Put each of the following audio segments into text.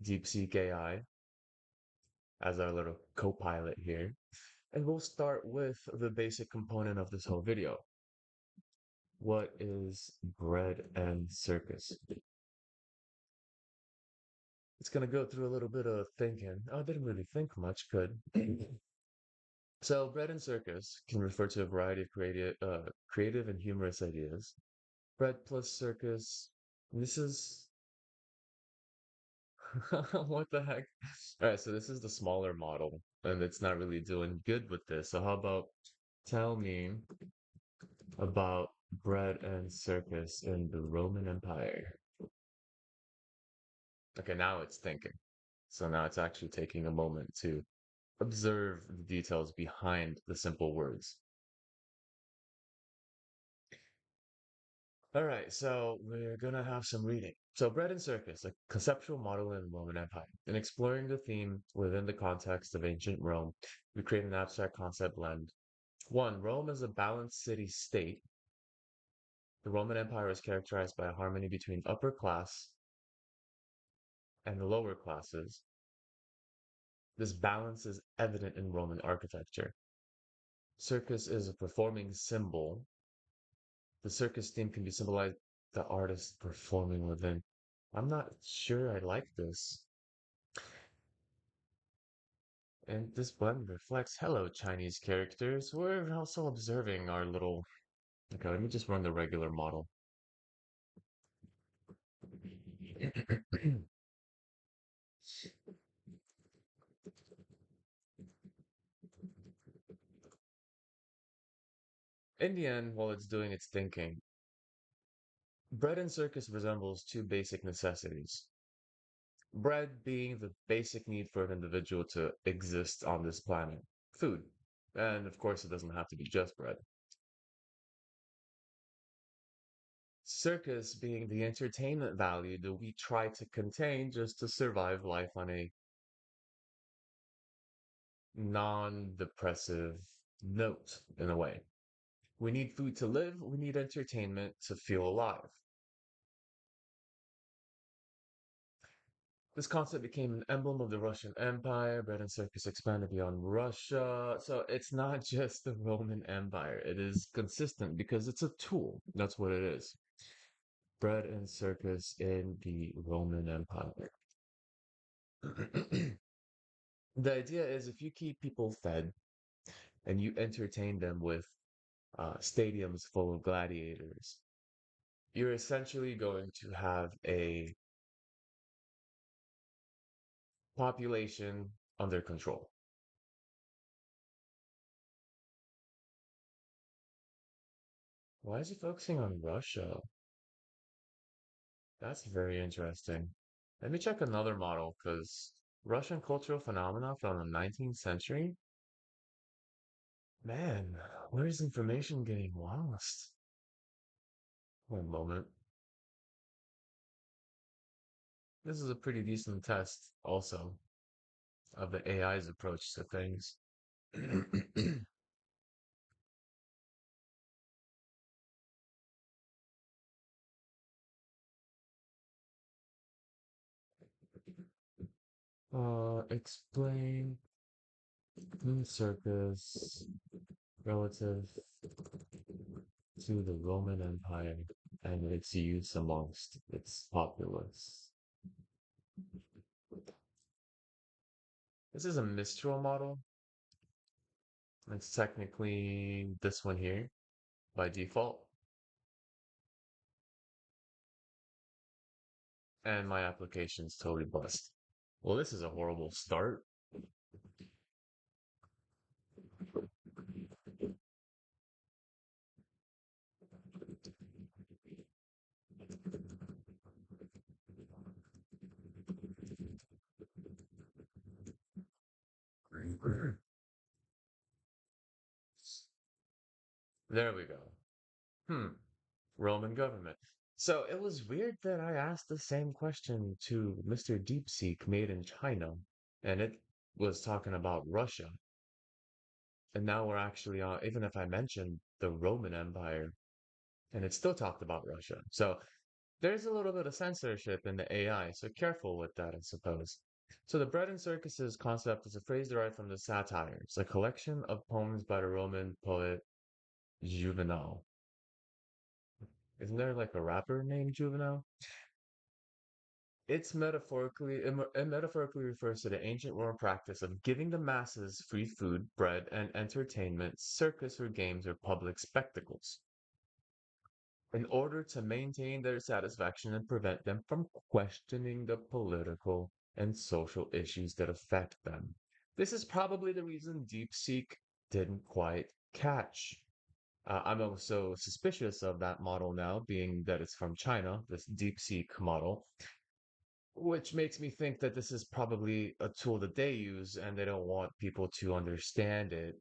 DeepSeek AI as our little co-pilot here. And we'll start with the basic component of this whole video. What is bread and circus? It's going to go through a little bit of thinking. Oh, I didn't really think much. Good. So, bread and circus can refer to a variety of creative and humorous ideas. Bread plus circus. This is what the heck? All right, so this is the smaller model, and it's not really doing good with this. So, how about tell me about bread and circus in the Roman Empire? Okay, now it's thinking. So now it's actually taking a moment to observe the details behind the simple words. All right, so we're gonna have some reading. So, Bread and Circus, a conceptual model in the Roman Empire. In exploring the theme within the context of ancient Rome, we create an abstract concept blend. One, Rome is a balanced city-state. The Roman Empire is characterized by a harmony between upper class and the lower classes. This balance is evident in Roman architecture. Circus is a performing symbol. The circus theme can be symbolized the artist performing within. I'm not sure I like this. And this blend reflects hello Chinese characters. We're also observing our little. Okay, let me just run the regular model. In the end, while it's doing its thinking, bread and circus resembles two basic necessities. Bread being the basic need for an individual to exist on this planet. Food. And of course, it doesn't have to be just bread. Circus being the entertainment value that we try to contain just to survive life on a non-depressive note, in a way. We need food to live, we need entertainment to feel alive. This concept became an emblem of the Russian Empire. Bread and circus expanded beyond Russia. So it's not just the Roman Empire. It is consistent because it's a tool. That's what it is. Bread and circus in the Roman Empire. The idea is if you keep people fed and you entertain them with stadiums full of gladiators, you're essentially going to have a population under control. Why is he focusing on Russia? That's very interesting. Let me check another model because Russian cultural phenomena from the 19th century. Man, where is information getting lost? One moment. This is a pretty decent test, also, of the AI's approach to things. Explain circus relative to the Roman Empire and its use amongst its populace. This is a Mistral model. It's technically this one here by default. And my application's totally bust. Well, this is a horrible start. There we go. Hmm. Roman government. So it was weird that I asked the same question to Mr. DeepSeek made in China, and it was talking about Russia. And now we're actually on, even if I mentioned the Roman Empire, and it still talked about Russia. So There's a little bit of censorship in the AI, so careful with that, I suppose. So the bread and circuses concept is a phrase derived from the Satires, a collection of poems by the Roman poet Juvenal. Isn't there like a rapper named Juvenal? It metaphorically refers to the ancient Roman practice of giving the masses free food, bread, and entertainment, circus or games or public spectacles, in order to maintain their satisfaction and prevent them from questioning the political and social issues that affect them. This is probably the reason DeepSeek didn't quite catch. I'm also suspicious of that model now, being that it's from China, this DeepSeek model, which makes me think that this is probably a tool that they use and they don't want people to understand it,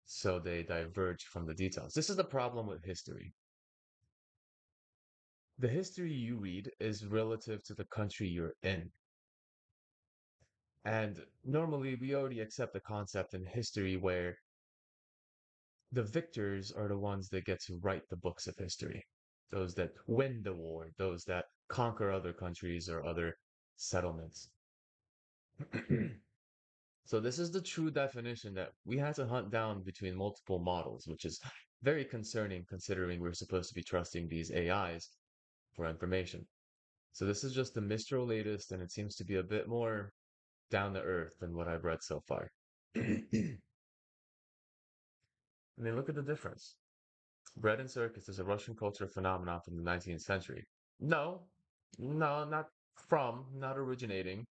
so they diverge from the details. This is the problem with history. The history you read is relative to the country you're in. And normally we already accept the concept in history where the victors are the ones that get to write the books of history. Those that win the war, those that conquer other countries or other settlements. So this is the true definition that we had to hunt down between multiple models, which is very concerning considering we're supposed to be trusting these AIs for information. So this is just the Mistral latest, and it seems to be a bit more down to earth than what I've read so far. I mean, look at the difference. Bread and circus is a Russian cultural phenomenon from the 19th century. No, no, not originating.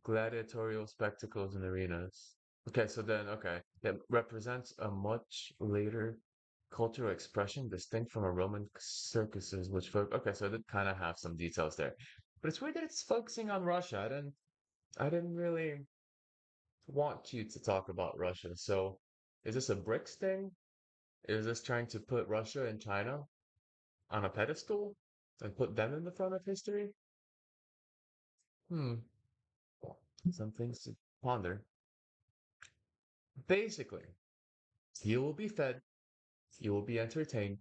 Gladiatorial spectacles and arenas. Okay. It represents a much later cultural expression distinct from a Roman circuses, okay, so it did kind of have some details there. But it's weird that it's focusing on Russia. I didn't really want you to talk about Russia. So is this a BRICS thing? Is this trying to put Russia and China on a pedestal and put them in the front of history? Hmm, some things to ponder. Basically, you will be fed, you will be entertained,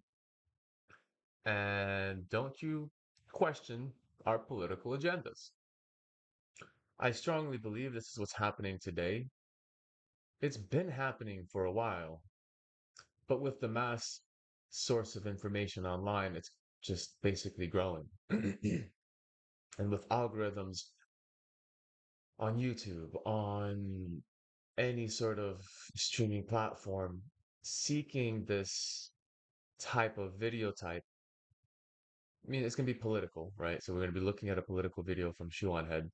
and don't you question our political agendas. I strongly believe this is what's happening today. It's been happening for a while, but with the mass source of information online, it's just basically growing. And with algorithms on YouTube, on any sort of streaming platform, seeking this type of video type, I mean, it's going to be political, right? So we're going to be looking at a political video from ShoeOnHead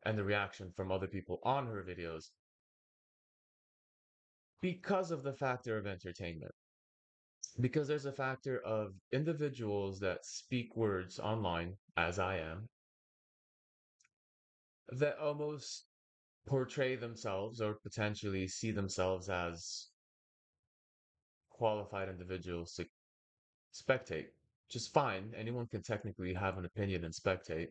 and the reaction from other people on her videos because of the factor of entertainment. Because there's a factor of individuals that speak words online, as I am, that almost portray themselves or potentially see themselves as qualified individuals to spectate, which is fine. Anyone can technically have an opinion and spectate.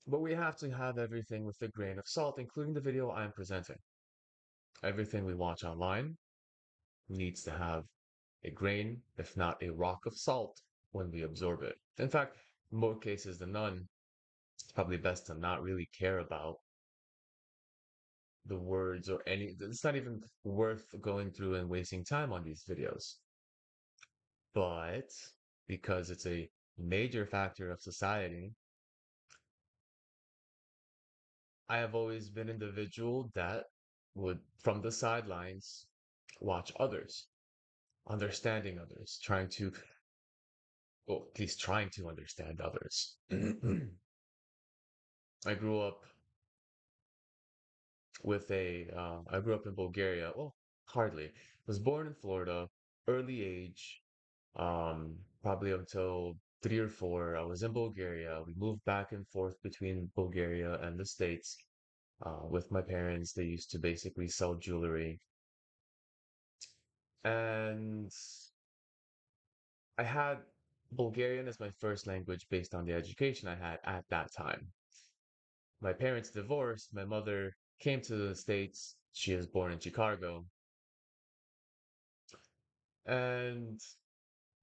But we have to have everything with a grain of salt, including the video I'm presenting. Everything we watch online needs to have a grain, if not a rock of salt, when we absorb it. In fact, in more cases than none, it's probably best to not really care about the words or any, it's not even worth going through and wasting time on these videos. But because it's a major factor of society, I have always been an individual that would, from the sidelines, watch others, understanding others, trying to, well, at least trying to understand others. I grew up I grew up in Bulgaria. Well, hardly. Was born in Florida, early age, probably until 3 or 4. I was in Bulgaria. We moved back and forth between Bulgaria and the States with my parents. They used to basically sell jewelry. And I had Bulgarian as my first language based on the education I had at that time. My parents divorced. My mother came to the States. She was born in Chicago. And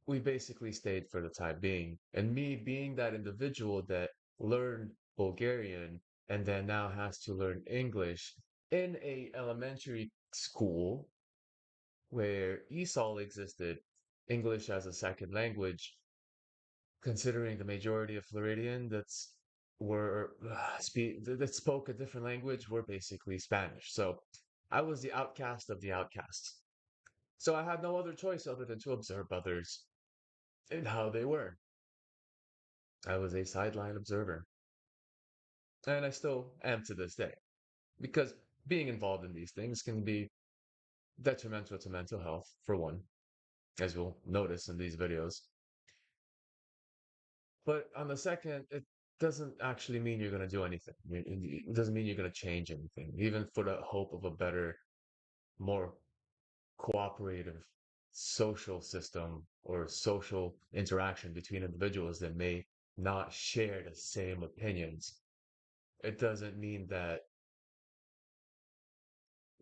we basically stayed for the time being. And me being that individual that learned Bulgarian and then now has to learn English in a elementary school where ESOL existed, English as a second language, considering the majority of Floridian that spoke a different language were basically Spanish. So I was the outcast of the outcasts. So I had no other choice other than to observe others and how they were. I was a sideline observer, and I still am to this day, because being involved in these things can be detrimental to mental health, for one, as you'll notice in these videos. But on the second, it doesn't actually mean you're going to do anything. It doesn't mean you're going to change anything, even for the hope of a better, more cooperative social system or social interaction between individuals that may not share the same opinions. It doesn't mean that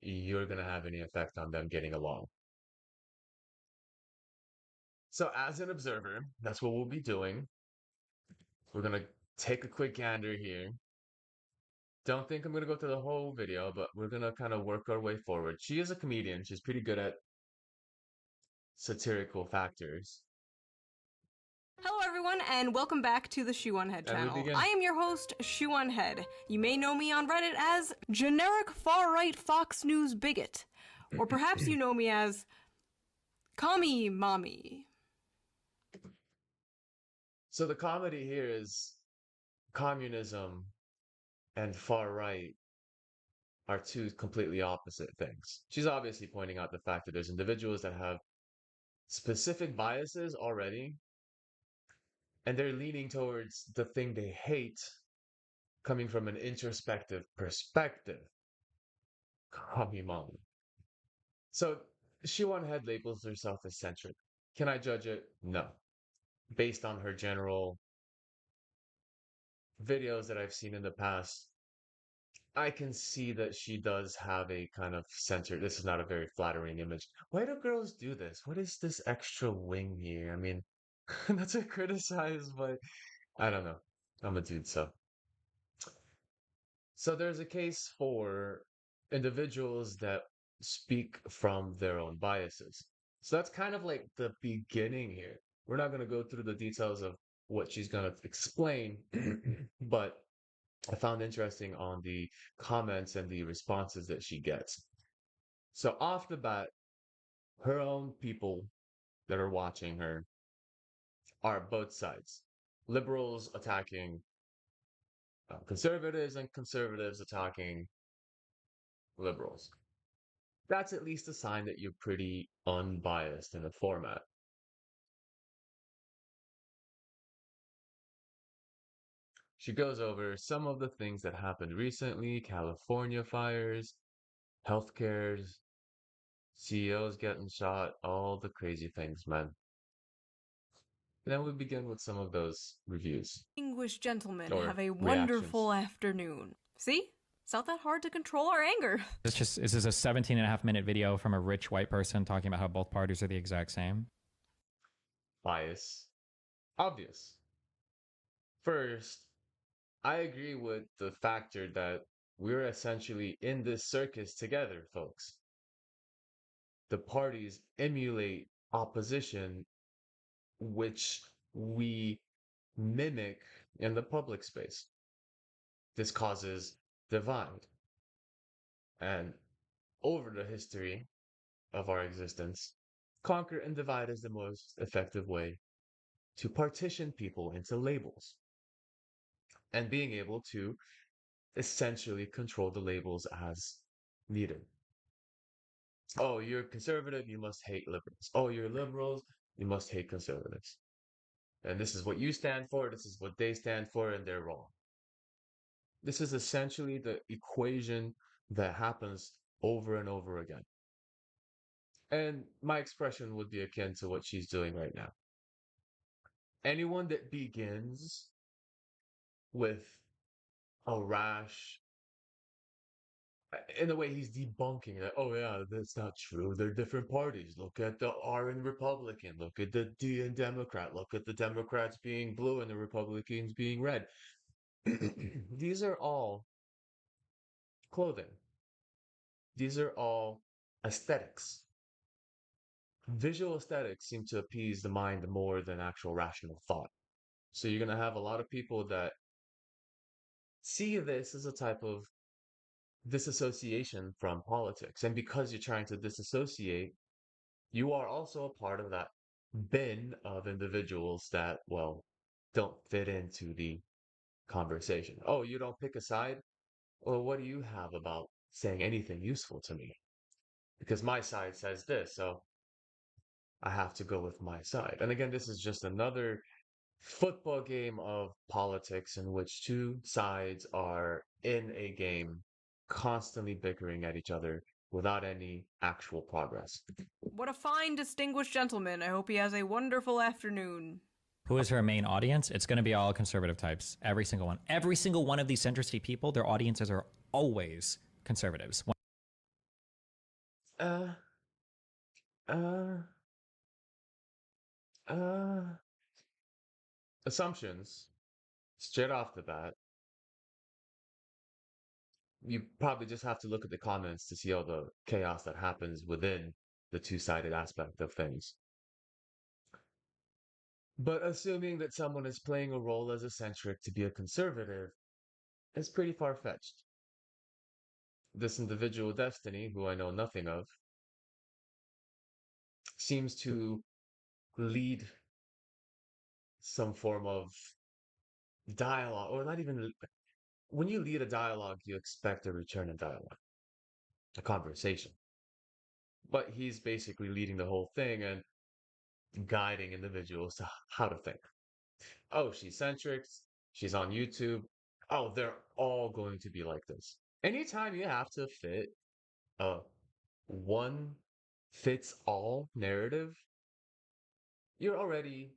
you're going to have any effect on them getting along. So, as an observer, that's what we'll be doing. We're going to take a quick gander here. Don't think I'm going to go through the whole video, but we're going to kind of work our way forward. She is a comedian. She's pretty good at satirical factors. Hello everyone, and welcome back to the ShoeOnHead channel. I am your host, ShoeOnHead. You may know me on Reddit as generic far-right Fox News bigot. Or perhaps you know me as Commie Mommy. So the comedy here is communism and far-right are two completely opposite things. She's obviously pointing out the fact that there's individuals that have specific biases already, and they're leaning towards the thing they hate coming from an introspective perspective. Commie Mommy. So ShoeOnHead labels herself as centric. Can I judge it? No. Based on her general videos that I've seen in the past, I can see that she does have a kind of center. This is not a very flattering image. Why do girls do this? What is this extra wing here? I mean, not to criticize, but I don't know. I'm a dude, so. So there's a case for individuals that speak from their own biases. So that's kind of like the beginning here. We're not going to go through the details of what she's going to explain, but I found interesting on the comments and the responses that she gets. So off the bat, her own people that are watching her are both sides. Liberals attacking conservatives and conservatives attacking liberals. That's at least a sign that you're pretty unbiased in the format. She goes over some of the things that happened recently: California fires, healthcares, CEOs getting shot, all the crazy things, man. And then we begin with some of those reviews. English gentlemen Or have a wonderful afternoon. See? It's not that hard to control our anger. This is a 17.5-minute video from a rich white person talking about how both parties are the exact same. Bias. Obvious. First, I agree with the factor that we're essentially in this circus together, folks. The parties emulate opposition, which we mimic in the public space. This causes divide. And over the history of our existence, conquer and divide is the most effective way to partition people into labels and being able to essentially control the labels as needed. Oh, you're conservative, you must hate liberals. Oh, you're liberals, you must hate conservatives. And this is what you stand for, this is what they stand for, and they're wrong. This is essentially the equation that happens over and over again. And my expression would be akin to what she's doing right now. Anyone that begins with a rash in a way, he's debunking that. Oh yeah, that's not true. They're different parties. Look at the R in Republican. Look at the D in Democrat. Look at the Democrats being blue and the Republicans being red. These are all clothing. These are all aesthetics. Visual aesthetics seem to appease the mind more than actual rational thought. So you're going to have a lot of people that see this as a type of disassociation from politics. And because you're trying to disassociate, you are also a part of that bin of individuals that, well, don't fit into the conversation. Oh, you don't pick a side? Well, what do you have about saying anything useful to me? Because my side says this, so I have to go with my side. And again, this is just another football game of politics in which two sides are in a game constantly bickering at each other without any actual progress. What a fine, distinguished gentleman. I hope he has a wonderful afternoon. Who is her main audience? It's going to be all conservative types. Every single one. Every single one of these centristy people, their audiences are always conservatives. Uh, uh, uh, Assumptions, straight off the bat. You probably just have to look at the comments to see all the chaos that happens within the two-sided aspect of things. But assuming that someone is playing a role as a centric to be a conservative is pretty far-fetched. This individual Destiny, who I know nothing of, seems to lead some form of dialogue, or not even. When you lead a dialogue, you expect a return in dialogue, a conversation. But he's basically leading the whole thing and guiding individuals to how to think. Oh, she's centric. She's on YouTube. Oh, they're all going to be like this. Anytime you have to fit a one fits all narrative, you're already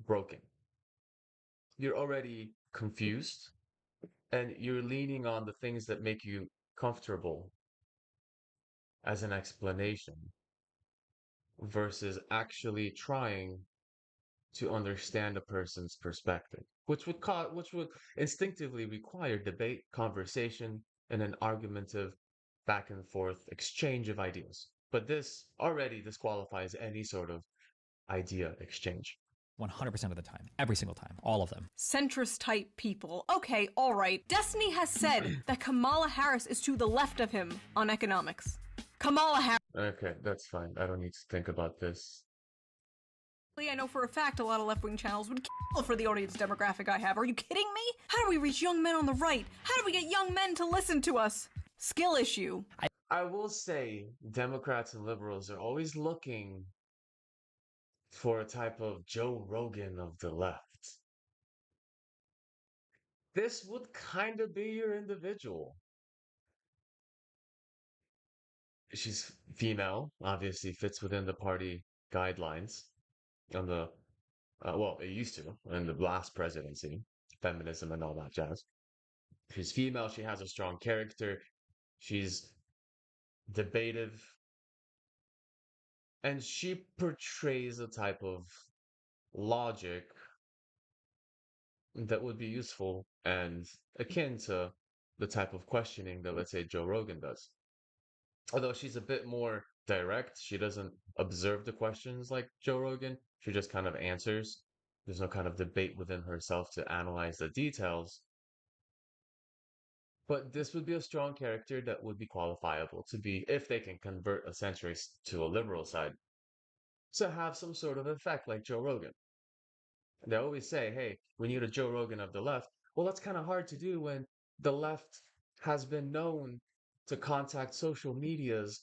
broken. You're already confused and you're leaning on the things that make you comfortable as an explanation versus actually trying to understand a person's perspective, which would instinctively require debate, conversation, and an argumentative back and forth exchange of ideas. But this already disqualifies any sort of idea exchange. 100% of the time. Every single time. All of them. Centrist type people. Okay, alright. Destiny has said that Kamala Harris is to the left of him on economics. Kamala Harris. Okay, that's fine. I don't need to think about this. I know for a fact a lot of left-wing channels would kill for the audience demographic I have. Are you kidding me? How do we reach young men on the right? How do we get young men to listen to us? Skill issue. I will say Democrats and liberals are always looking for a type of Joe Rogan of the left. This would kind of be your individual. She's female, obviously fits within the party guidelines on the, well, it used to in the last presidency, feminism and all that jazz. She's female, she has a strong character, she's debative, and she portrays a type of logic that would be useful and akin to the type of questioning that, let's say, Joe Rogan does. Although she's a bit more direct, she doesn't observe the questions like Joe Rogan. She just kind of answers. There's no kind of debate within herself to analyze the details. But this would be a strong character that would be qualifiable to be, if they can convert a centrist to a liberal side, to have some sort of effect like Joe Rogan. They always say, hey, we need a Joe Rogan of the left. Well, that's kind of hard to do when the left has been known to contact social medias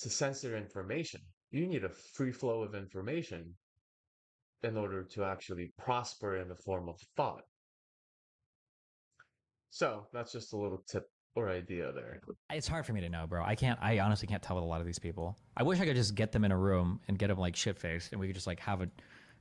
to censor information. You need a free flow of information in order to actually prosper in the form of thought. So that's just a little tip or idea there. It's hard for me to know, bro. I honestly can't tell with a lot of these people. I wish I could just get them in a room and get them like shit-faced and we could just like have a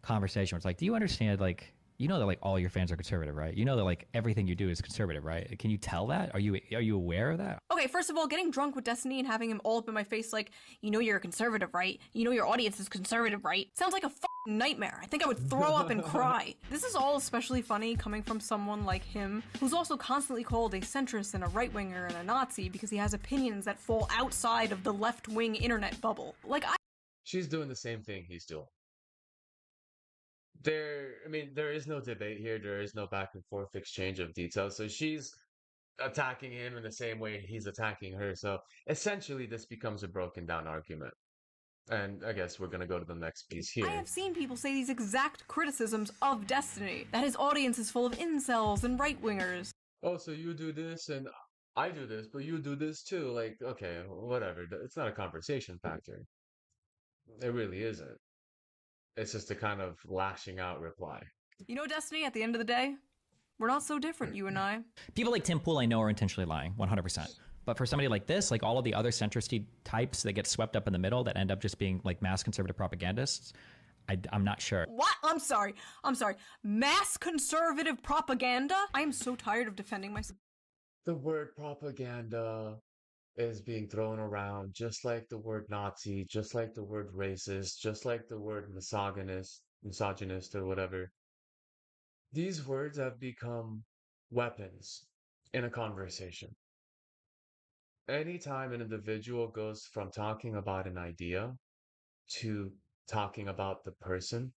conversation where it's like, do you understand like you know that like all your fans are conservative, right? You know that like everything you do is conservative, right? Can you tell that? Are you aware of that? Okay, first of all, getting drunk with Destiny and having him all up in my face like, you know you're a conservative, right? You know your audience is conservative, right? Sounds like a fucking nightmare. I think I would throw up and cry. This is all especially funny coming from someone like him, who's also constantly called a centrist and a right-winger and a Nazi because he has opinions that fall outside of the left-wing internet bubble. She's doing the same thing he's doing. There is no debate here. There is no back and forth exchange of details. So she's attacking him in the same way he's attacking her. So essentially, this becomes a broken down argument. And I guess we're going to go to the next piece here. I have seen people say these exact criticisms of Destiny, that his audience is full of incels and right-wingers. Oh, so you do this and I do this, but you do this too. Like, okay, whatever. It's not a conversation factor. It really isn't. It's just a kind of lashing out reply. You know, Destiny, at the end of the day, we're not so different, you and I. People like Tim Pool I know are intentionally lying, 100%. But for somebody like this, like all of the other centristy types that get swept up in the middle that end up just being like mass conservative propagandists, I'm not sure. What? I'm sorry. Mass conservative propaganda? I am so tired of defending myself. The word propaganda is being thrown around just like the word Nazi, just like the word racist, just like the word misogynist or whatever. These words have become weapons in a conversation. Anytime an individual goes from talking about an idea to talking about the person,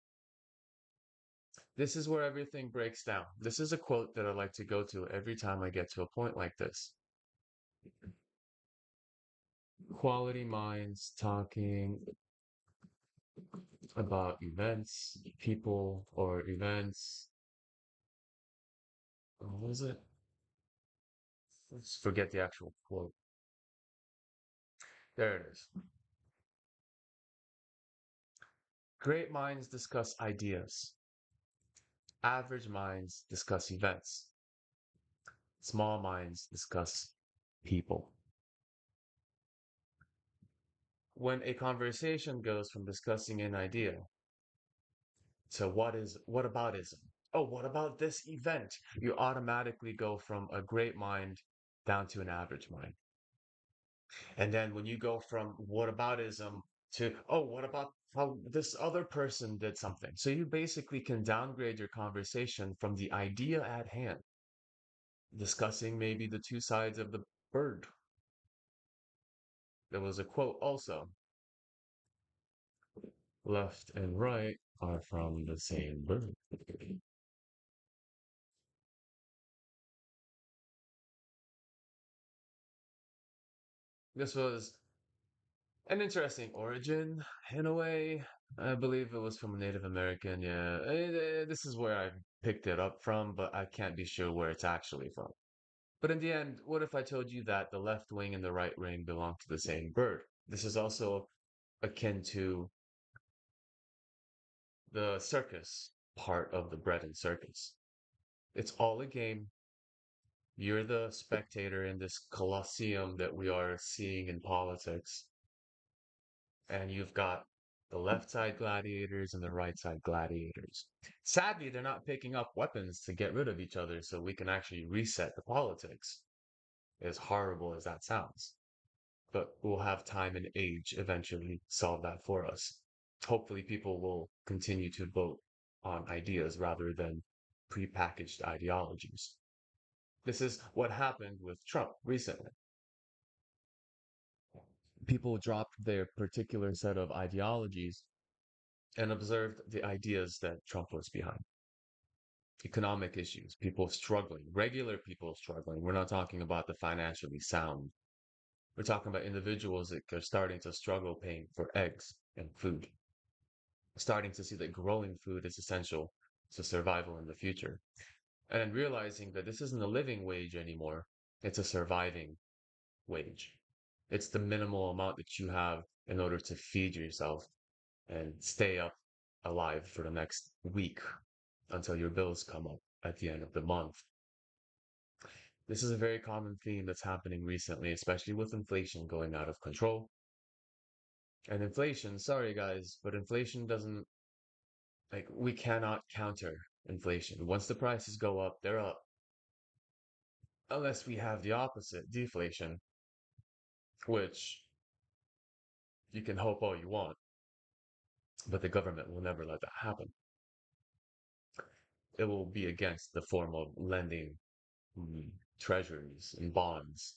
this is where everything breaks down. This is a quote that I like to go to every time I get to a point like this. Quality minds talking about events, people, or events. What was it? Let's forget the actual quote. There it is. Great minds discuss ideas. Average minds discuss events. Small minds discuss people. When a conversation goes from discussing an idea to what aboutism? Oh, what about this event? You automatically go from a great mind down to an average mind. And then when you go from whataboutism to, oh, what about how this other person did something? So you basically can downgrade your conversation from the idea at hand, discussing maybe the two sides of the bird. There was a quote also. Left and right are from the same bird. This was an interesting origin in a way. I believe it was from a Native American. Yeah, this is where I picked it up from, but I can't be sure where it's actually from. But in the end, what if I told you that the left wing and the right wing belong to the same bird? This is also akin to the circus part of the bread and circus. It's all a game. You're the spectator in this colosseum that we are seeing in politics. And you've got the left side gladiators and the right side gladiators. Sadly, they're not picking up weapons to get rid of each other so we can actually reset the politics, as horrible as that sounds. But we'll have time and age eventually solve that for us. Hopefully, people will continue to vote on ideas rather than prepackaged ideologies. This is what happened with Trump recently. People dropped their particular set of ideologies and observed the ideas that Trump was behind. Economic issues, people struggling, regular people struggling. We're not talking about the financially sound. We're talking about individuals that are starting to struggle paying for eggs and food. Starting to see that growing food is essential to survival in the future. And then realizing that this isn't a living wage anymore, it's a surviving wage. It's the minimal amount that you have in order to feed yourself and stay up alive for the next week until your bills come up at the end of the month. This is a very common theme that's happening recently, especially with inflation going out of control. And inflation, sorry guys, but inflation doesn't, like, we cannot counter inflation. Once the prices go up, they're up. Unless we have the opposite, deflation, which you can hope all you want, but the government will never let that happen. It will be against the form of lending treasuries and bonds.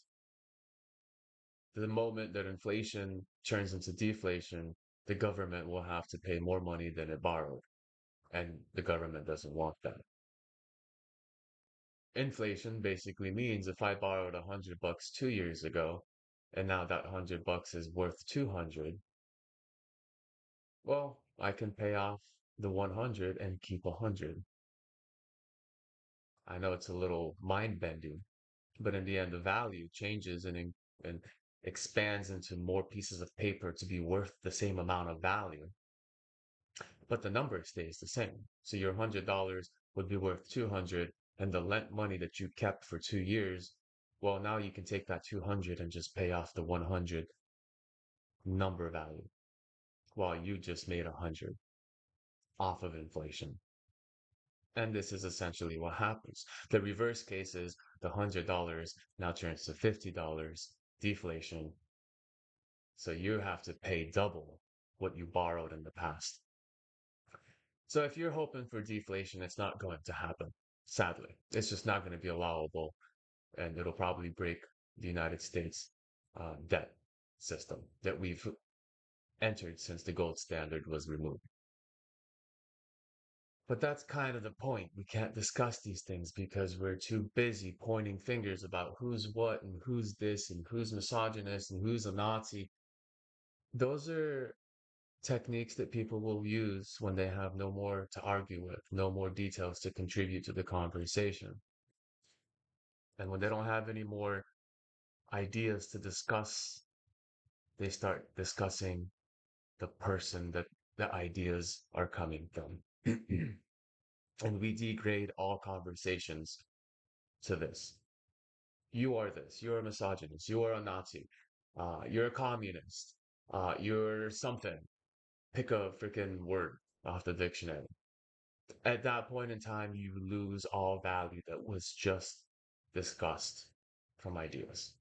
The moment that inflation turns into deflation, the government will have to pay more money than it borrowed. And the government doesn't want that. Inflation basically means if I borrowed $100 2 years ago, and now that $100 is worth 200, well, I can pay off the 100 and keep 100. I know it's a little mind bending, but in the end, the value changes and expands into more pieces of paper to be worth the same amount of value, but the number stays the same. So your $100 would be worth 200, and the lent money that you kept for 2 years, well, now you can take that 200 and just pay off the 100 number value, while you just made 100 off of inflation. And this is essentially what happens. The reverse case is the $100 now turns to $50, deflation. So you have to pay double what you borrowed in the past. So if you're hoping for deflation, it's not going to happen. Sadly, it's just not going to be allowable, and it'll probably break the United States debt system that we've entered since the gold standard was removed. But that's kind of the point. We can't discuss these things because we're too busy pointing fingers about who's what and who's this and who's misogynist and who's a Nazi. Those are techniques that people will use when they have no more to argue with, no more details to contribute to the conversation. And when they don't have any more ideas to discuss, they start discussing the person that the ideas are coming from. And we degrade all conversations to this. You are this. You're a misogynist. You are a Nazi. You're a communist. You're something. Pick a freaking word off the dictionary. At that point in time, you lose all value that was just discussed from ideas.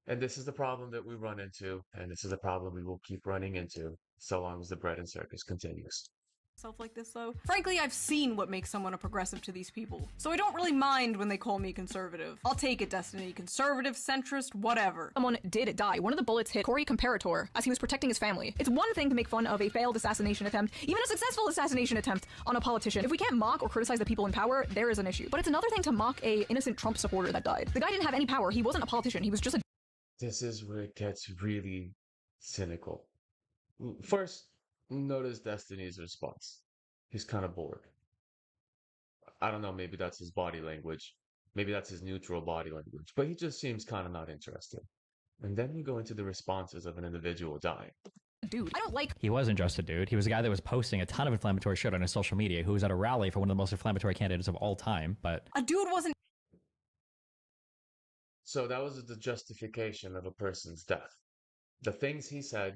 And this is the problem that we run into, and this is the problem we will keep running into so long as the bread and circus continues. Stuff like this though. Frankly, I've seen what makes someone a progressive to these people, so I don't really mind when they call me conservative. I'll take it, Destiny. Conservative, centrist, whatever. Someone did die. One of the bullets hit Corey Comparator as he was protecting his family. It's one thing to make fun of a failed assassination attempt, even a successful assassination attempt on a politician. If we can't mock or criticize the people in power, there is an issue. But it's another thing to mock a innocent Trump supporter that died. The guy didn't have any power. He wasn't a politician. He was just a... This is where it gets really cynical. First, notice Destiny's response. He's kind of bored. I don't know, maybe that's his body language. Maybe that's his neutral body language, but he just seems kind of not interested. And then we go into the responses of an individual dying. Dude, I don't like... He wasn't just a dude. He was a guy that was posting a ton of inflammatory shit on his social media, who was at a rally for one of the most inflammatory candidates of all time, but... A dude wasn't... So that was the justification of a person's death. The things he said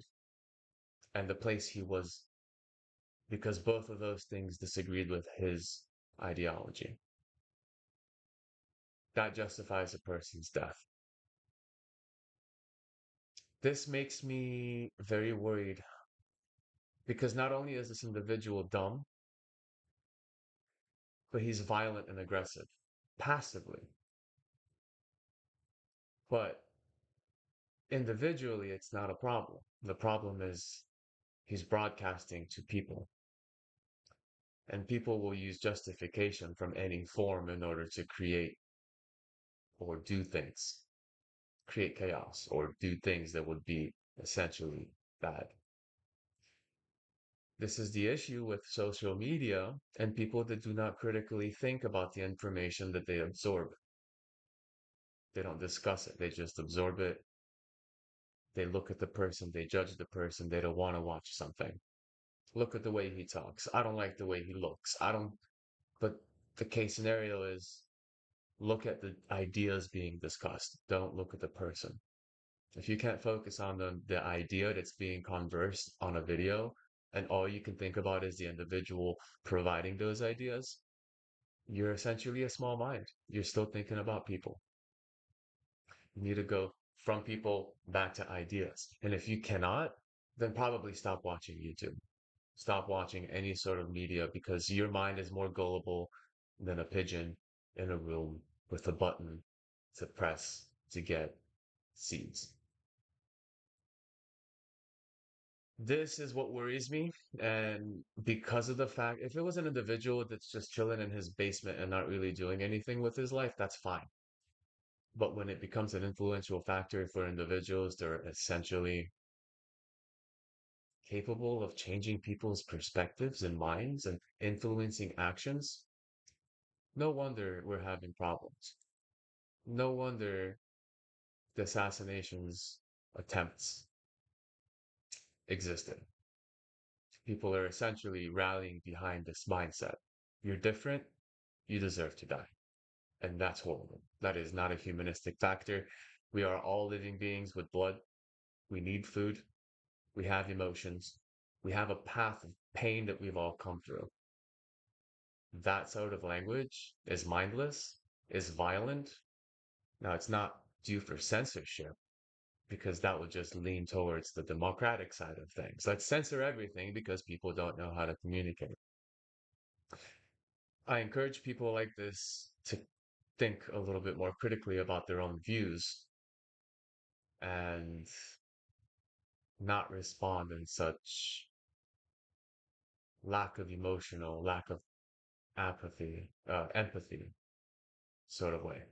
and the place he was, because both of those things disagreed with his ideology. That justifies a person's death. This makes me very worried because not only is this individual dumb, but he's violent and aggressive, passively. But individually, it's not a problem. The problem is he's broadcasting to people. And people will use justification from any form in order to create or do things, create chaos or do things that would be essentially bad. This is the issue with social media and people that do not critically think about the information that they absorb. They don't discuss it. They just absorb it. They look at the person. They judge the person. They don't want to watch something. Look at the way he talks. I don't like the way he looks. But the case scenario is look at the ideas being discussed. Don't look at the person. If you can't focus on the idea that's being conversed on a video, and all you can think about is the individual providing those ideas, you're essentially a small mind. You're still thinking about people. You need to go from people back to ideas. And if you cannot, then probably stop watching YouTube. Stop watching any sort of media because your mind is more gullible than a pigeon in a room with a button to press to get seeds. This is what worries me. And because of the fact, if it was an individual that's just chilling in his basement and not really doing anything with his life, that's fine. But when it becomes an influential factor for individuals, they're essentially capable of changing people's perspectives and minds and influencing actions. No wonder we're having problems. No wonder the assassinations attempts existed. People are essentially rallying behind this mindset. You're different, you deserve to die. And that's horrible. That is not a humanistic factor. We are all living beings with blood. We need food. We have emotions. We have a path of pain that we've all come through. That sort of language is mindless, is violent. Now, it's not due for censorship because that would just lean towards the democratic side of things. Let's censor everything because people don't know how to communicate. I encourage people like this to think a little bit more critically about their own views and not respond in such lack of emotional, lack of empathy sort of way.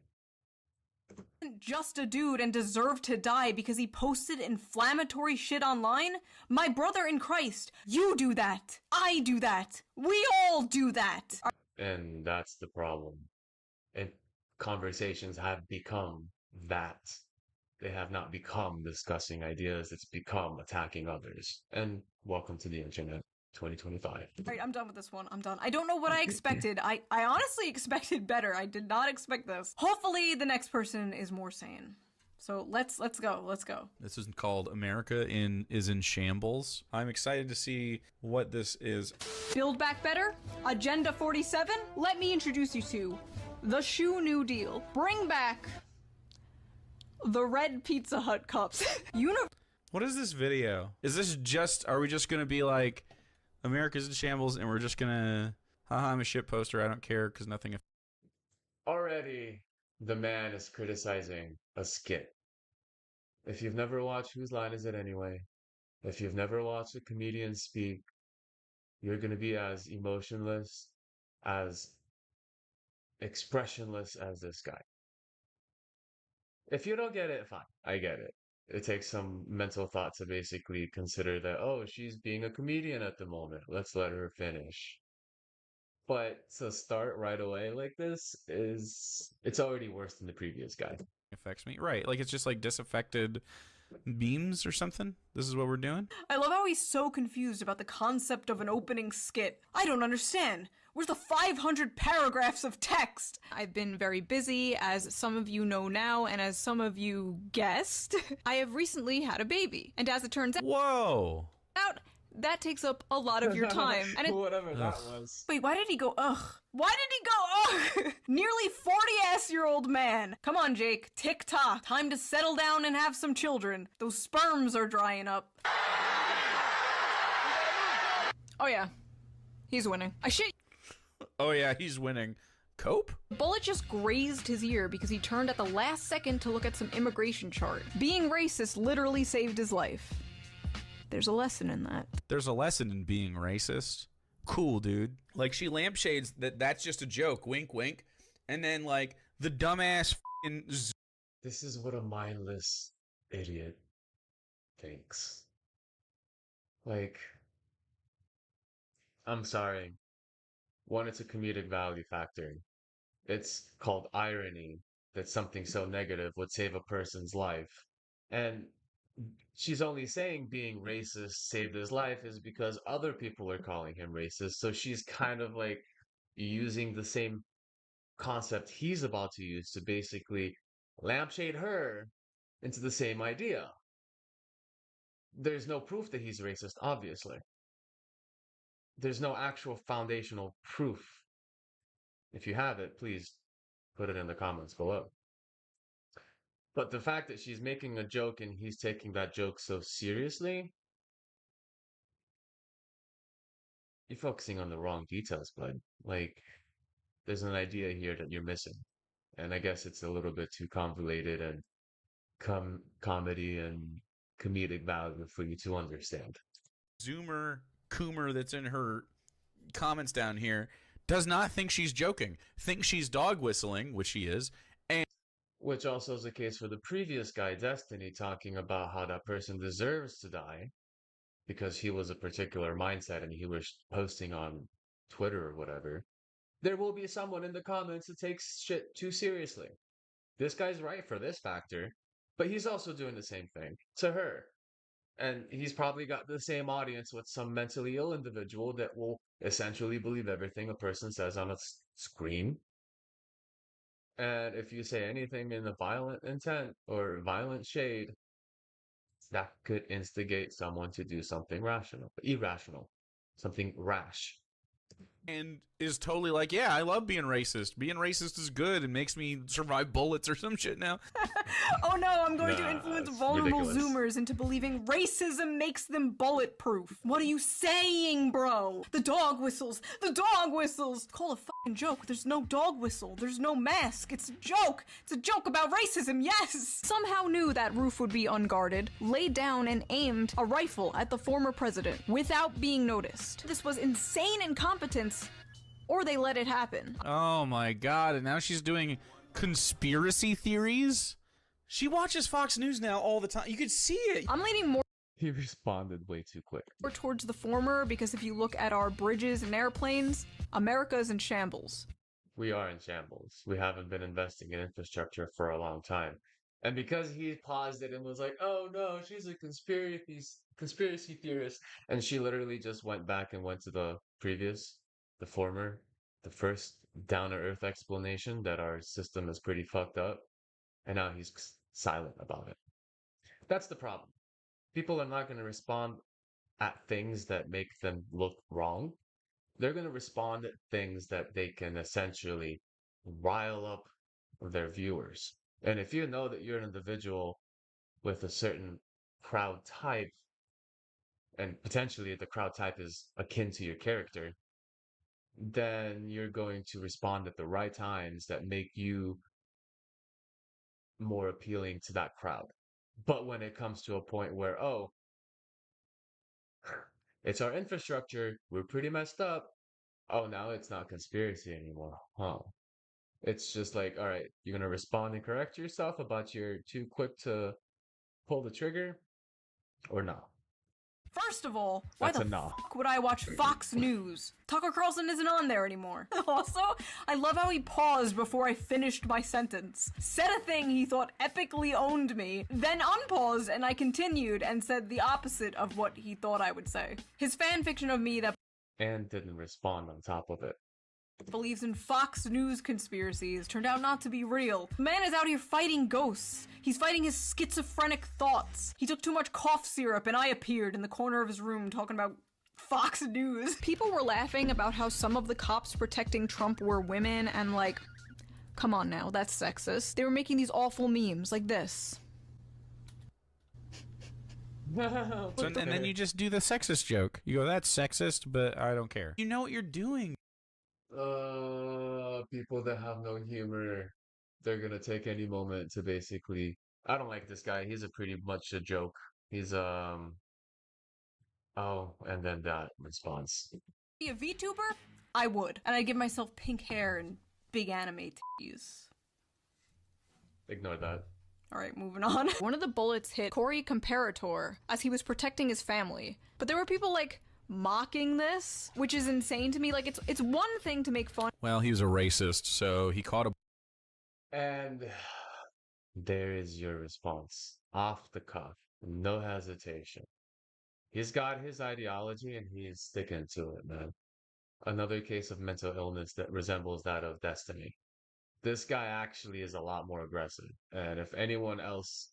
Just a dude and deserved to die because he posted inflammatory shit online? My brother in Christ, you do that. I do that. We all do that. And that's the problem. And conversations have become that. They have not become discussing ideas. It's become attacking others. And welcome to the internet. 2025. All right, I'm done with this one. I'm done. I don't know what I expected. I honestly expected better. I did not expect this. Hopefully the next person is more sane. So let's go. Let's go. This is called America is in Shambles. I'm excited to see what this is. Build Back Better, Agenda 47. Let me introduce you to the Shoe New Deal. Bring back the red Pizza Hut cups. What is this video? Is this just, are we just going to be like, America's in shambles, and we're just gonna, haha, I'm a shit poster, I don't care, because nothing. Already, the man is criticizing a skit. If you've never watched Whose Line Is It Anyway? If you've never watched a comedian speak, you're gonna be as emotionless, as expressionless as this guy. If you don't get it, fine, I get it. It takes some mental thought to basically consider that, oh, she's being a comedian at the moment. Let's let her finish. But to start right away like this it's already worse than the previous guy. Affects me. Right. Like it's just like disaffected memes or something. This is what we're doing. I love how he's so confused about the concept of an opening skit. I don't understand. Where's the 500 paragraphs of text? I've been very busy, as some of you know now, and as some of you guessed, I have recently had a baby. And as it turns Whoa. out, that takes up a lot of your time. And whatever that was. Wait, why did he go, ugh? Why did he go, ugh? Nearly 40-ass-year-old man. Come on, Jake. Tick-tock. Time to settle down and have some children. Those sperms are drying up. Oh yeah. He's winning. I shit. Oh yeah, he's winning. Cope? Bullet just grazed his ear because he turned at the last second to look at some immigration chart. Being racist literally saved his life. There's a lesson in that. There's a lesson in being racist. Cool, dude. Like she lampshades that's just a joke. Wink, wink. And then like the dumbass f***ing This is what a mindless idiot thinks. Like, I'm sorry. One, it's a comedic value factor. It's called irony that something so negative would save a person's life. And she's only saying being racist saved his life is because other people are calling him racist. So she's kind of like using the same concept he's about to use to basically lampshade her into the same idea. There's no proof that he's racist, obviously. there's no actual foundational proof. If you have it, please put it in the comments below. But the fact that she's making a joke and he's taking that joke so seriously, you're focusing on the wrong details, bud. Like, there's an idea here that you're missing. And I guess it's a little bit too convoluted and comedy and comedic value for you to understand. Zoomer Coomer that's in her comments down here does not think she's joking, thinks she's dog whistling, which she is, and which also is the case for the previous guy, Destiny, talking about how that person deserves to die because he was a particular mindset and he was posting on Twitter or whatever. There will be someone in the comments that takes shit too seriously. This guy's right for this factor, but he's also doing the same thing to her. And he's probably got the same audience with some mentally ill individual that will essentially believe everything a person says on a screen. And if you say anything in a violent intent or violent shade, that could instigate someone to do something irrational, something rash. And is totally like, yeah, I love being racist. Being racist is good and makes me survive bullets or some shit now. Oh no, I'm going to influence vulnerable ridiculous. Zoomers into believing racism makes them bulletproof. What are you saying, bro? The dog whistles! The dog whistles! Call a fucking joke. There's no dog whistle. There's no mask. It's a joke. It's a joke about racism, yes! Somehow knew that roof would be unguarded, laid down and aimed a rifle at the former president without being noticed. This was insane incompetence, or they let it happen. Oh my god, and now she's doing conspiracy theories? She watches Fox News now all the time. You could see it. I'm leaning more He responded way too quick. towards the former because if you look at our bridges and airplanes, America is in shambles. We are in shambles. We haven't been investing in infrastructure for a long time. And because he paused it and was like, oh no, she's a conspiracy theorist. And she literally just went back and went to the first down-to-earth explanation that our system is pretty fucked up. And now he's silent about it. That's the problem. People are not going to respond at things that make them look wrong. They're going to respond at things that they can essentially rile up their viewers. And if you know that you're an individual with a certain crowd type, and potentially the crowd type is akin to your character, then you're going to respond at the right times that make you more appealing to that crowd. But when it comes to a point where, oh, it's our infrastructure, we're pretty messed up. Oh, now it's not conspiracy anymore. Huh. It's just like, all right, you're going to respond and correct yourself about you're too quick to pull the trigger or not? First of all, why That's the a no. fuck would I watch Fox News? Tucker Carlson isn't on there anymore. Also, I love how he paused before I finished my sentence. Said a thing he thought epically owned me, then unpaused and I continued and said the opposite of what he thought I would say. His fanfiction of me that And didn't respond on top of it. believes in Fox News conspiracies turned out not to be real. The man is out here fighting ghosts. He's fighting his schizophrenic thoughts. He took too much cough syrup and I appeared in the corner of his room talking about Fox News. People were laughing about how some of the cops protecting Trump were women, and like, come on now, that's sexist. They were making these awful memes like this. And then you just do the sexist joke. You go, that's sexist, but I don't care. You know what you're doing. People that have no humor, they're gonna take any moment to basically. I don't like this guy. He's a pretty much a joke. He's oh, and then that response. Be a VTuber? I would. And I'd give myself pink hair and big anime titties. Ignore that. Alright, moving on. One of the bullets hit Corey Comparator as he was protecting his family. But there were people like mocking this, which is insane to me. Like, it's one thing to make fun. Well, he was a racist, so he caught a... And there is your response. Off the cuff. No hesitation. He's got his ideology and he's sticking to it, man. Another case of mental illness that resembles that of Destiny. This guy actually is a lot more aggressive. And if anyone else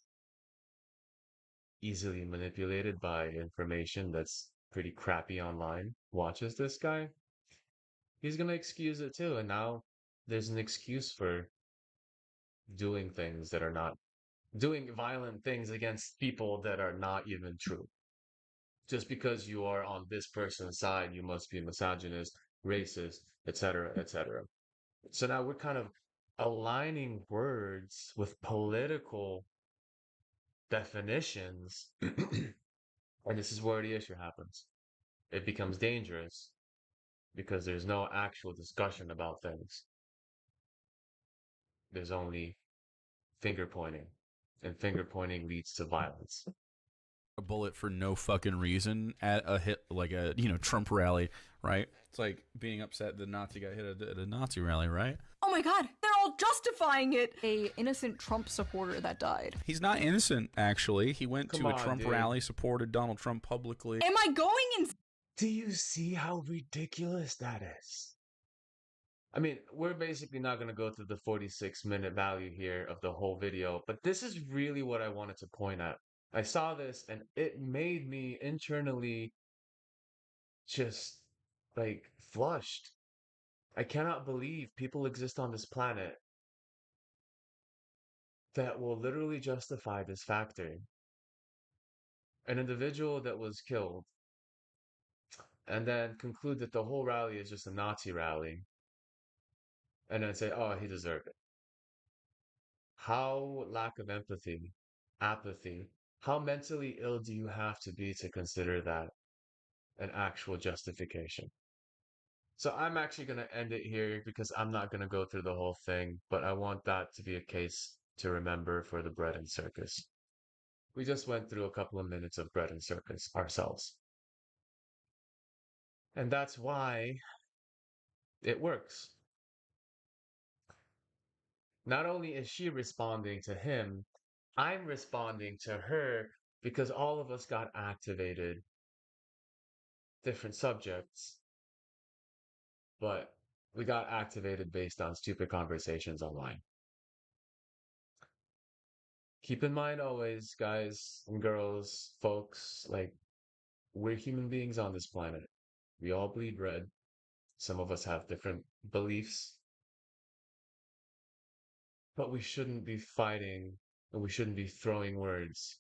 easily manipulated by information that's pretty crappy online watches this guy, he's gonna excuse it too. And now there's an excuse for doing things that are not doing violent things against people that are not even true. Just because you are on this person's side, you must be misogynist, racist, etc., etc. So now we're kind of aligning words with political definitions. And this is where the issue happens. It becomes dangerous because there's no actual discussion about things. There's only finger pointing, and finger pointing leads to violence. A bullet for no fucking reason at a hit, like a Trump rally, right? It's like being upset the Nazi got hit at a Nazi rally, right? Oh my god, they're all justifying it. A innocent Trump supporter that died. He's not innocent, actually. He went to a Trump rally, supported Donald Trump publicly. Am I going in? Do you see how ridiculous that is? I mean, we're basically not going to go through the 46-minute value here of the whole video, but this is really what I wanted to point at. I saw this and it made me internally just like flushed. I cannot believe people exist on this planet that will literally justify this factor. An individual that was killed and then conclude that the whole rally is just a Nazi rally and then say, oh, he deserved it. How lack of empathy, apathy, how mentally ill do you have to be to consider that an actual justification? So I'm actually going to end it here because I'm not going to go through the whole thing, but I want that to be a case to remember for the bread and circus. We just went through a couple of minutes of bread and circus ourselves. And that's why it works. Not only is she responding to him, I'm responding to her because all of us got activated. Different subjects, but we got activated based on stupid conversations online. Keep in mind always, guys and girls, folks, like, we're human beings on this planet. We all bleed red. Some of us have different beliefs. But we shouldn't be fighting and we shouldn't be throwing words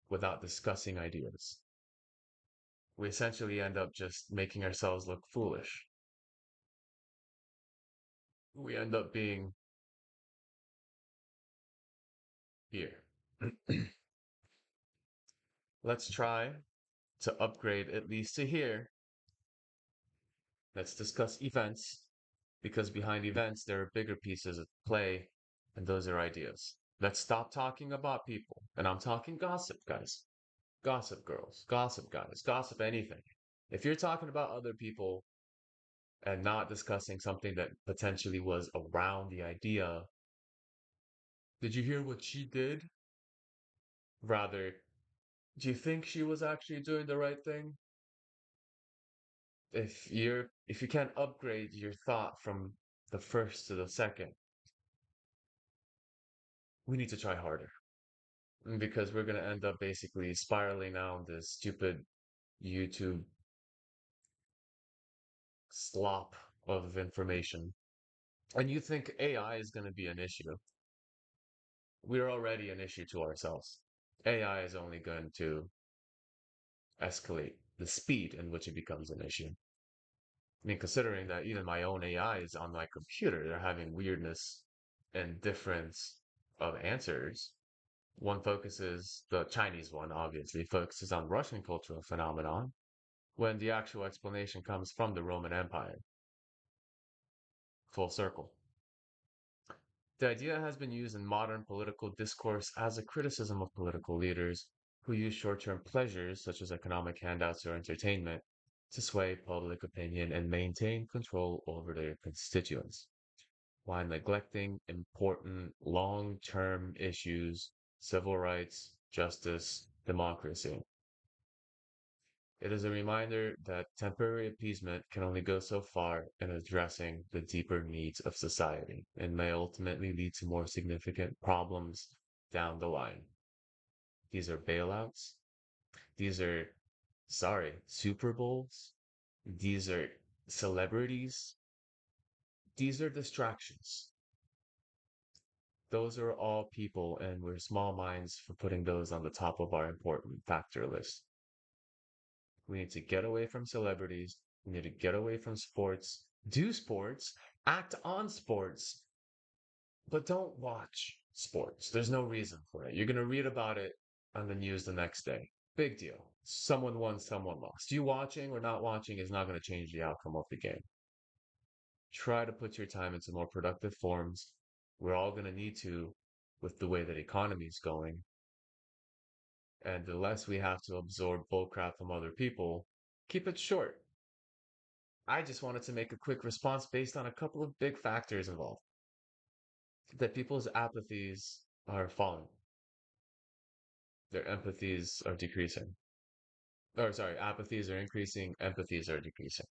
without discussing ideas. We essentially end up just making ourselves look foolish. We end up being here. Let's try to upgrade at least to here. Let's discuss events, because behind events there are bigger pieces at play, and those are ideas. Let's stop talking about people, and I'm talking gossip, guys. Gossip girls, gossip guys, gossip anything. If you're talking about other people and not discussing something that potentially was around the idea, did you hear what she did? Rather, do you think she was actually doing the right thing? If you can't upgrade your thought from the first to the second, we need to try harder. Because we're gonna end up basically spiraling down this stupid YouTube slop of information. And you think AI is gonna be an issue. We're already an issue to ourselves. AI is only going to escalate the speed in which it becomes an issue. I mean, considering that even my own AI is on my computer, they're having weirdness and difference of answers. One focuses, the Chinese one obviously, focuses on Russian cultural phenomenon, when the actual explanation comes from the Roman Empire. Full circle. The idea has been used in modern political discourse as a criticism of political leaders who use short-term pleasures, such as economic handouts or entertainment, to sway public opinion and maintain control over their constituents, while neglecting important long-term issues, civil rights, justice, democracy. It is a reminder that temporary appeasement can only go so far in addressing the deeper needs of society and may ultimately lead to more significant problems down the line. These are bailouts. These are Sorry, Super Bowls, these are celebrities, these are distractions. Those are all people, and we're small minds for putting those on the top of our important factor list. We need to get away from celebrities. We need to get away from sports, do sports, act on sports, but don't watch sports. There's no reason for it. You're going to read about it on the news the next day. Big deal. Someone won, someone lost. You watching or not watching is not going to change the outcome of the game. Try to put your time into more productive forms. We're all going to need to with the way that economy is going. And the less we have to absorb bullcrap from other people, keep it short. I just wanted to make a quick response based on a couple of big factors involved. That people's apathies are falling. Their empathies are decreasing. Or sorry, apathies are increasing, empathies are decreasing.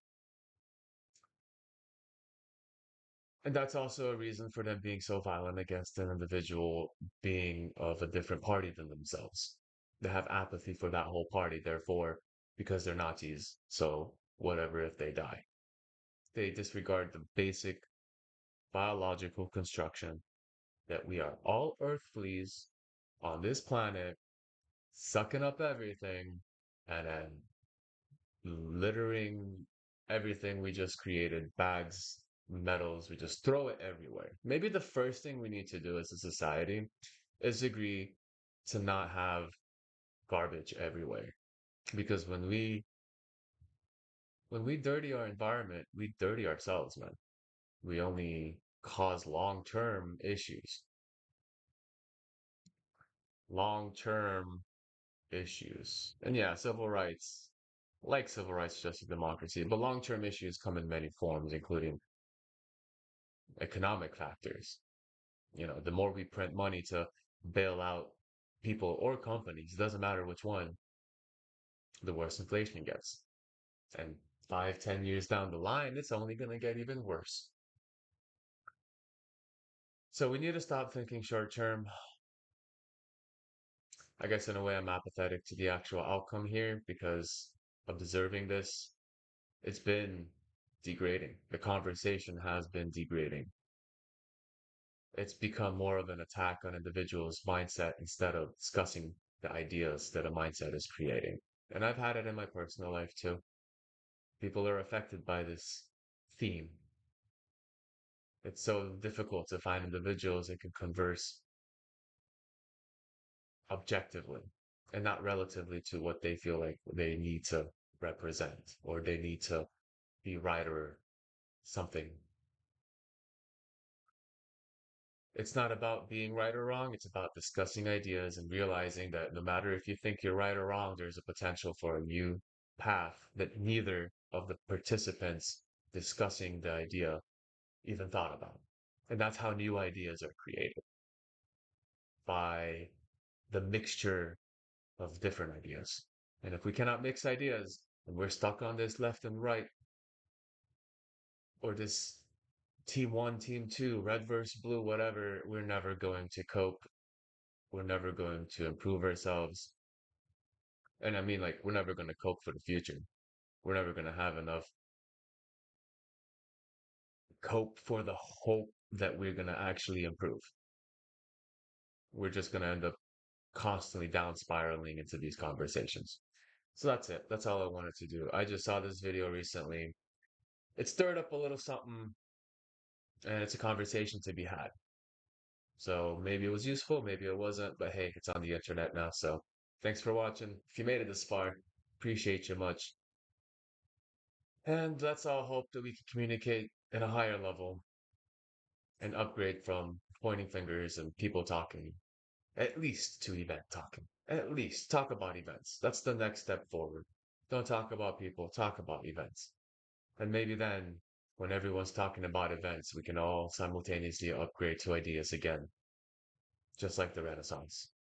And that's also a reason for them being so violent against an individual being of a different party than themselves. They have apathy for that whole party, therefore, because they're Nazis, so whatever if they die. They disregard the basic biological construction that we are all earth fleas on this planet, sucking up everything, and then littering everything we just created, bags, metals, we just throw it everywhere. Maybe the first thing we need to do as a society is agree to not have garbage everywhere. Because when we dirty our environment, we dirty ourselves, man. We only cause long-term issues. Long-term issues. And yeah, civil rights, like civil rights, justice, democracy, but long-term issues come in many forms, including economic factors. The more we print money to bail out people or companies, doesn't matter which one, the worse inflation gets. And 5, 10 years down the line, it's only going to get even worse. So we need to stop thinking short term. I guess in a way, I'm apathetic to the actual outcome here because observing this, it's been degrading. The conversation has been degrading. It's become more of an attack on individuals' mindset instead of discussing the ideas that a mindset is creating. And I've had it in my personal life too. People are affected by this theme. It's so difficult to find individuals that can converse objectively and not relatively to what they feel like they need to represent or they need to be right or something. It's not about being right or wrong. It's about discussing ideas and realizing that no matter if you think you're right or wrong, there's a potential for a new path that neither of the participants discussing the idea even thought about. And that's how new ideas are created by the mixture of different ideas. And if we cannot mix ideas and we're stuck on this left and right or this team one, team two, red versus blue, whatever, we're never going to cope. We're never going to improve ourselves. And I mean, like, we're never going to cope for the future. We're never going to have enough cope for the hope that we're going to actually improve. We're just going to end up constantly down spiraling into these conversations. So that's it. That's all I wanted to do. I just saw this video recently. It stirred up a little something, and it's a conversation to be had. So maybe it was useful, maybe it wasn't, but hey, it's on the internet now. So thanks for watching. If you made it this far, appreciate you much. And let's all hope that we can communicate at a higher level and upgrade from pointing fingers and people talking, at least to event talking. At least talk about events. That's the next step forward. Don't talk about people, talk about events. And maybe then, when everyone's talking about events, we can all simultaneously upgrade to ideas again, just like the Renaissance.